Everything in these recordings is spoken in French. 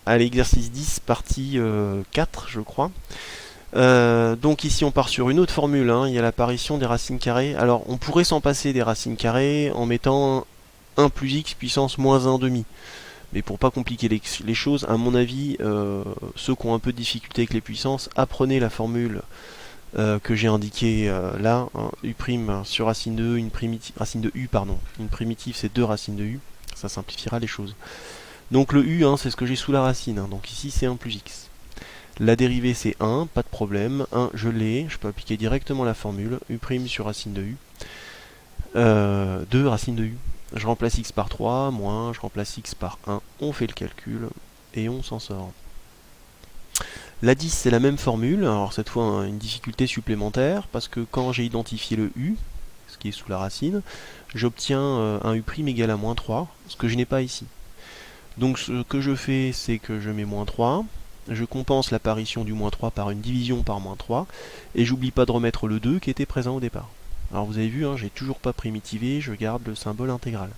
Allez, exercice 10, partie 4, je crois. Donc ici on part sur une autre formule, hein. Il y a l'apparition des racines carrées. Alors on pourrait s'en passer des racines carrées en mettant 1 plus x puissance moins 1 demi. Mais pour pas compliquer les choses, à mon avis, ceux qui ont un peu de difficulté avec les puissances, apprenez la formule que j'ai indiquée là, hein, u' sur racine de e, racine de u, pardon. Une primitive c'est 2 racines de u, ça simplifiera les choses. Donc le u, hein, c'est ce que j'ai sous la racine, hein. Donc ici c'est 1 plus x. La dérivée c'est 1, pas de problème. 1, je l'ai, je peux appliquer directement la formule. U' sur racine de u. 2 racine de u. Je remplace x par 3, moins, je remplace x par 1. On fait le calcul et on s'en sort. La 10 c'est la même formule, alors cette fois hein, une difficulté supplémentaire, parce que quand j'ai identifié le u, ce qui est sous la racine, j'obtiens un u' égal à moins 3, ce que je n'ai pas ici. Donc ce que je fais, c'est que je mets moins 3, je compense l'apparition du moins 3 par une division par moins 3, et j'oublie pas de remettre le 2 qui était présent au départ. Alors vous avez vu, hein, j'ai toujours pas primitivé, je garde le symbole intégral.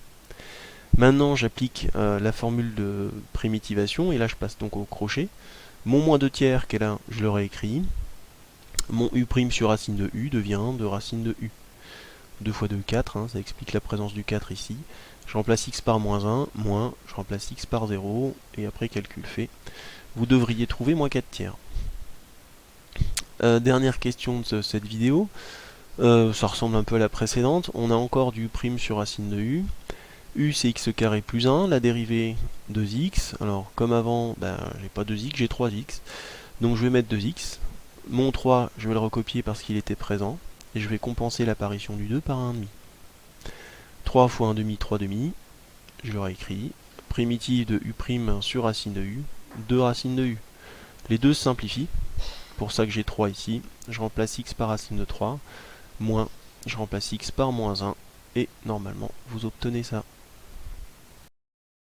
Maintenant j'applique la formule de primitivation, et là je passe donc au crochet. Mon moins 2 tiers qui est là, je le réécris. Mon u' sur racine de u devient de racine de u. 2 fois 2, 4, hein, ça explique la présence du 4 ici. Je remplace x par moins 1, moins, je remplace x par 0, et après calcul fait. Vous devriez trouver moins 4 tiers. Dernière question de cette vidéo, ça ressemble un peu à la précédente, on a encore du prime sur racine de u. U c'est x carré plus 1, la dérivée 2x, alors comme avant, ben, j'ai pas 2x, j'ai 3x, donc je vais mettre 2x. Mon 3, je vais le recopier parce qu'il était présent, et je vais compenser l'apparition du 2 par 1,5. 3 fois 1 demi, 3 demi, je le réécris, primitive de u' sur racine de u, 2 racines de u. Les deux se simplifient, pour ça que j'ai 3 ici, je remplace x par racine de 3, moins, je remplace x par moins 1, et normalement vous obtenez ça.